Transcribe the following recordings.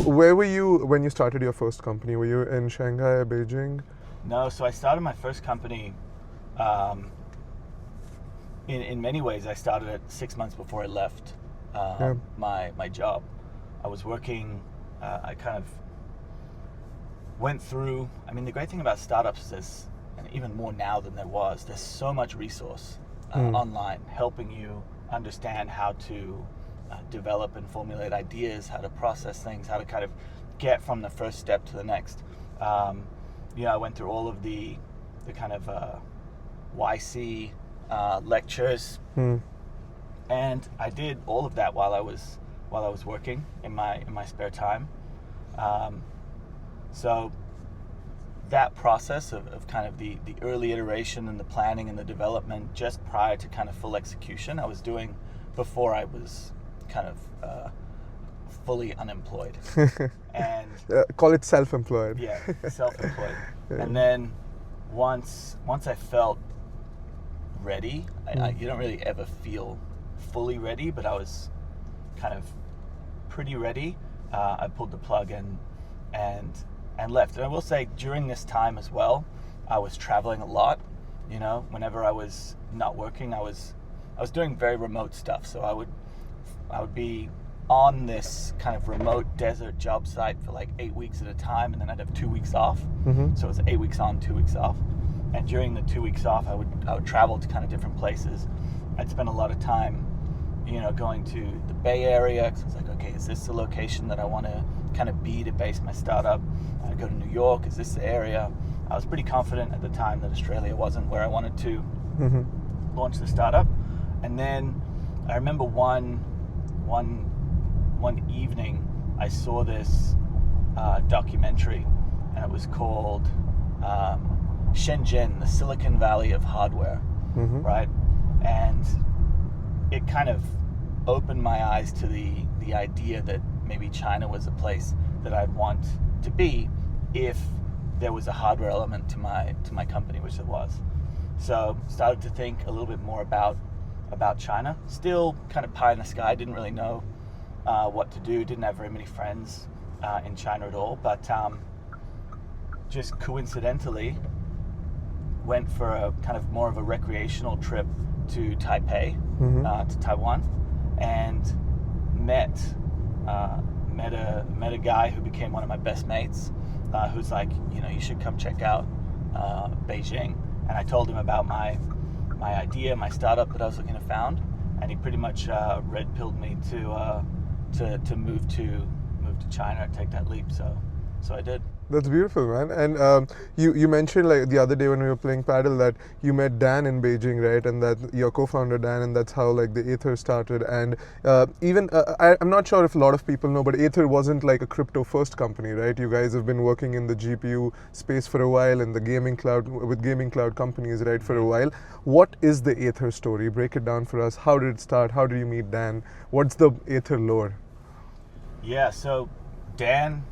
where were you when you started your first company? Were you in Shanghai, Beijing? No, so I started my first company. In many ways, I started it 6 months before I left my job. I was working. I kind of went through. I mean, the great thing about startups is there's, and even more now than there was, there's so much resource online helping you understand how to develop and formulate ideas, how to process things, how to kind of get from the first step to the next. I went through all of the kind of YC lectures, and I did all of that while I was working in my spare time. So that process of kind of the early iteration and the planning and the development just prior to kind of full execution, I was doing before I was kind of fully unemployed. And call it self-employed. Yeah, self-employed. Yeah. And then once I felt ready, you don't really ever feel fully ready, but I was kind of pretty ready. I pulled the plug and left. And I will say during this time as well, I was traveling a lot. Whenever I was not working, I was doing very remote stuff. So I would be on this kind of remote desert job site for like 8 weeks at a time, and then I'd have 2 weeks off. So it was 8 weeks on, 2 weeks off. And during the 2 weeks off, I would travel to kind of different places. I'd spend a lot of time, going to the Bay Area, because I was like, okay, is this the location that I want to kind of be to base my startup? I'd go to New York, is this the area? I was pretty confident at the time that Australia wasn't where I wanted to launch the startup. And then I remember one evening I saw this documentary, and it was called Shenzhen, the Silicon Valley of hardware, right? And it kind of opened my eyes to the idea that maybe China was a place that I'd want to be if there was a hardware element to my company, which there was. So started to think a little bit more about China. Still kind of pie in the sky, didn't really know what to do, didn't have very many friends in China at all, but just coincidentally went for a kind of more of a recreational trip to Taipei, to Taiwan, and met a guy who became one of my best mates, who's like, you should come check out Beijing. And I told him about my idea, my startup that I was looking to found, and he pretty much red-pilled me to move to China and take that leap. So I did. That's beautiful, man. And you mentioned like the other day when we were playing paddle that you met Dan in Beijing, right? And that your co-founder Dan, and that's how like the Aethir started. And even I'm not sure if a lot of people know, but Aethir wasn't like a crypto-first company, right? You guys have been working in the GPU space for a while, and the gaming cloud with gaming cloud companies, right, for a while. What is the Aethir story? Break it down for us. How did it start? How did you meet Dan? What's the Aethir lore? Yeah, so Dan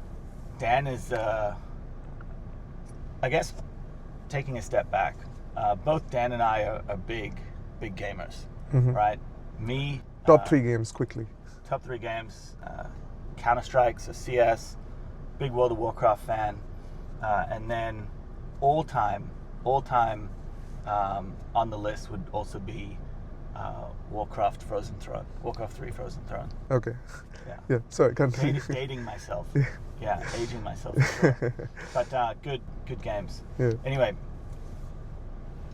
is, I guess, taking a step back. Both Dan and I are big gamers, right? Me. Top 3 games, quickly. Top 3 games. Counter-Strike, so CS, big World of Warcraft fan. And then all time on the list would also be Warcraft 3 Frozen Throne. Okay. Yeah. Sorry, continue. Dating myself. Yeah, aging myself. For sure. But good games. Yeah. Anyway,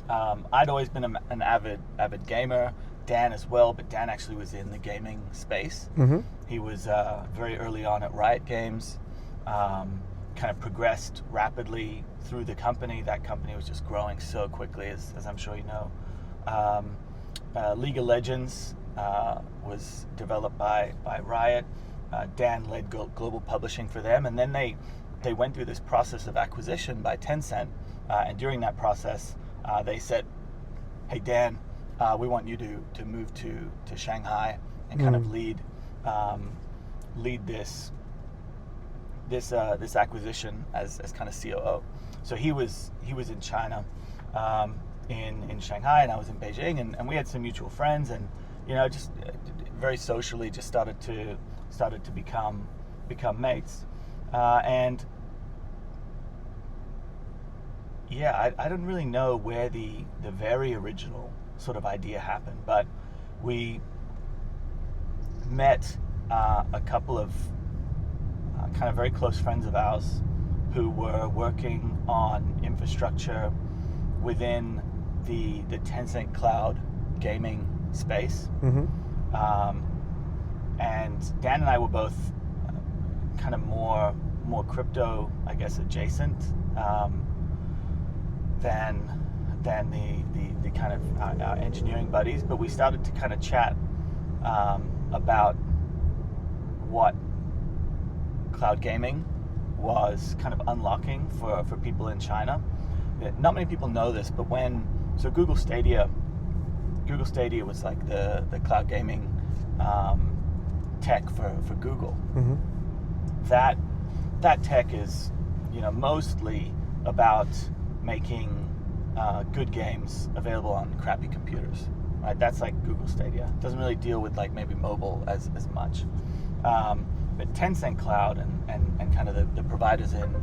I'd always been an avid gamer. Dan as well, but Dan actually was in the gaming space. He was very early on at Riot Games. Kind of progressed rapidly through the company. That company was just growing so quickly, as I'm sure you know. League of Legends was developed by Riot. Dan led global publishing for them, and then they went through this process of acquisition by Tencent, and during that process they said, hey Dan, we want you to move to Shanghai and kind of lead this acquisition as kind of COO. So he was in China, in Shanghai, and I was in Beijing, and we had some mutual friends, and just very socially just started to become mates. And yeah, I don't really know where the very original sort of idea happened, but we met a couple of kind of very close friends of ours who were working on infrastructure within the Tencent cloud gaming space. And Dan and I were both kind of more crypto, I guess, adjacent than the kind of our engineering buddies. But we started to kind of chat about what cloud gaming was kind of unlocking for people in China. Not many people know this, but Google Stadia was like the cloud gaming tech for Google. That tech is, mostly about making good games available on crappy computers, right? That's like Google Stadia. It doesn't really deal with like maybe mobile as much. But Tencent Cloud and kind of the providers in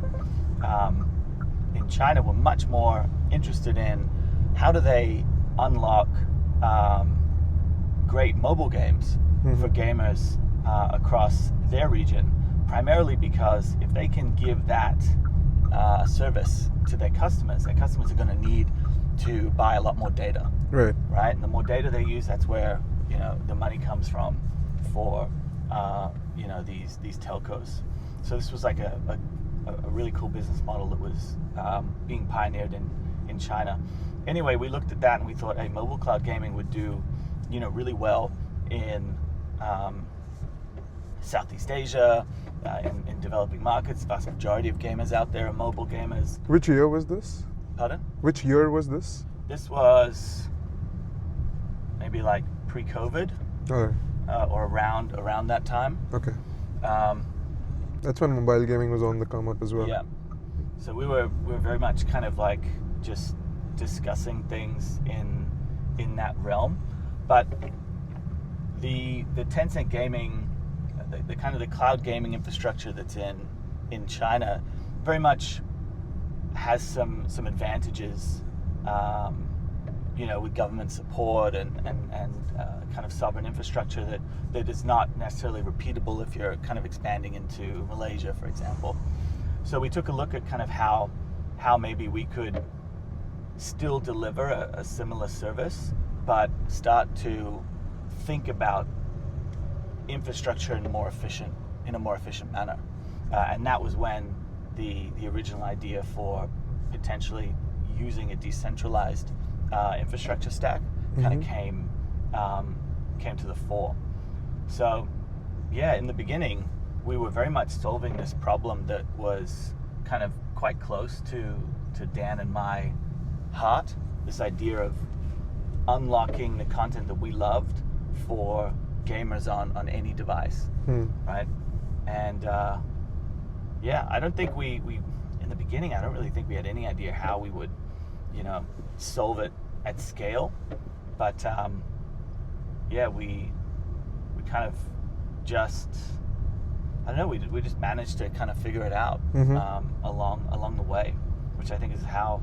China were much more interested in how do they unlock great mobile games for gamers across their region, primarily because if they can give that service to their customers are going to need to buy a lot more data. Right. And the more data they use, that's where the money comes from for these telcos. So this was like a really cool business model that was being pioneered in China. Anyway, we looked at that and we thought, hey, mobile cloud gaming would do really well in Southeast Asia, in developing markets. The vast majority of gamers out there are mobile gamers. Which year was this? Pardon? Which year was this? This was maybe like pre-COVID. Oh. Or around that time. Okay. That's when mobile gaming was on the come up as well. Yeah. So we were very much kind of like just discussing things in that realm, but the Tencent gaming, the kind of the cloud gaming infrastructure that's in China, very much has some advantages. With government support and kind of sovereign infrastructure that is not necessarily repeatable if you're kind of expanding into Malaysia, for example. So we took a look at kind of how maybe we could still deliver a similar service, but start to think about infrastructure in a more efficient manner. And that was when the original idea for potentially using a decentralized infrastructure stack kind of came to the fore. So yeah, in the beginning we were very much solving this problem that was kind of quite close to Dan and my heart, this idea of unlocking the content that we loved for gamers on any device, right? And I don't think we in the beginning, I don't really think we had any idea how we would solve it at scale, but we kind of just, I don't know, we just managed to kind of figure it out along the way, which I think is how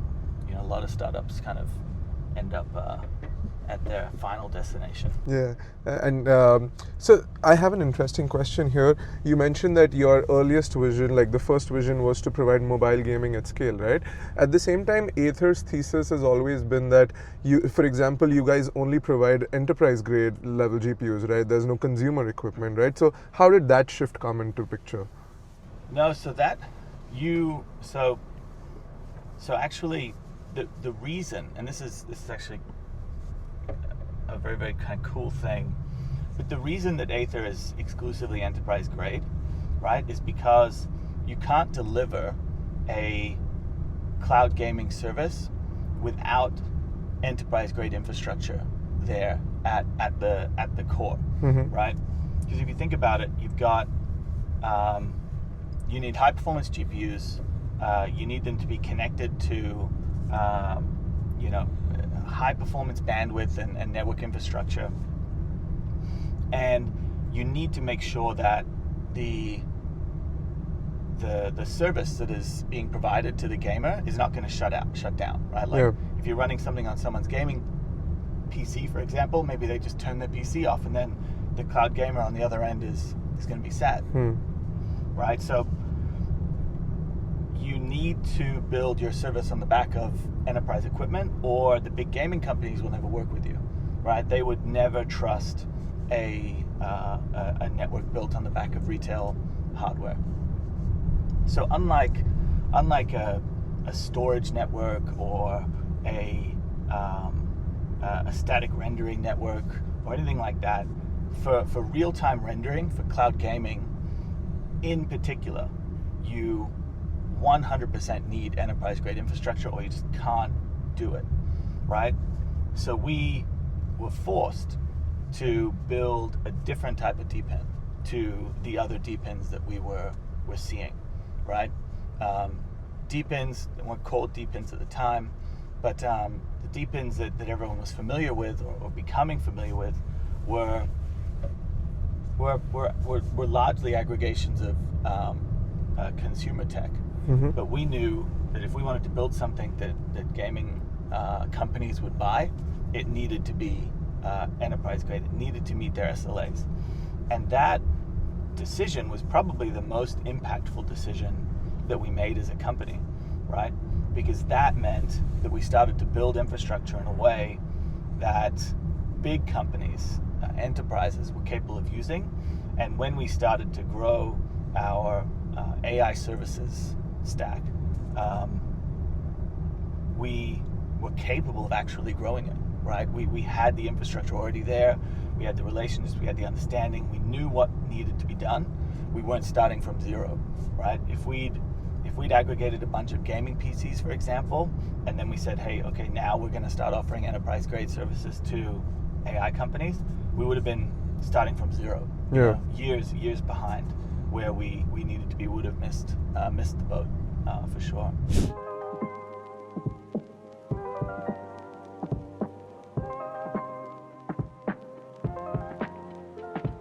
a lot of startups kind of end up at their final destination. Yeah, and so I have an interesting question here. You mentioned that your earliest vision, like the first vision, was to provide mobile gaming at scale, right? At the same time, Aethir's thesis has always been that for example, you guys only provide enterprise grade level GPUs, right? There's no consumer equipment, right? So how did that shift come into picture? No, so actually the reason, and this is actually a very, very kind of cool thing, but the reason that Aethir is exclusively enterprise grade, right, is because you can't deliver a cloud gaming service without enterprise grade infrastructure there at the core, right? Because if you think about it, you've got you need high performance GPUs, you need them to be connected to high performance bandwidth and network infrastructure, and you need to make sure that the the service that is being provided to the gamer is not going to shut down, right? Like Yeah. if you're running something on someone's gaming PC, for example, maybe they just turn their PC off, and then the cloud gamer on the other end is going to be sad, right? So you need to build your service on the back of enterprise equipment, or the big gaming companies will never work with you, right? They would never trust a network built on the back of retail hardware. So unlike a storage network or a static rendering network or anything like that, for real-time rendering, for cloud gaming in particular, you 100% need enterprise-grade infrastructure, or you just can't do it, right? So we were forced to build a different type of DPIN to the other DPINs that we were seeing, right? DPINs, they weren't called DPINs at the time, but the DPINs that everyone was familiar with or becoming familiar with were largely aggregations of consumer tech. But we knew that if we wanted to build something that gaming companies would buy, it needed to be enterprise grade. It needed to meet their SLAs. And that decision was probably the most impactful decision that we made as a company, right? Because that meant that we started to build infrastructure in a way that big companies, enterprises, were capable of using. And when we started to grow our AI services stack, we were capable of actually growing it, right? We had the infrastructure already there. We had the relationships, we had the understanding, we knew what needed to be done. We weren't starting from zero, right? If we'd aggregated a bunch of gaming PCs, for example, and then we said, hey, okay, now we're going to start offering enterprise grade services to AI companies, we would have been starting from zero. Yeah. Years behind where we needed to be. Would have missed the boat for sure.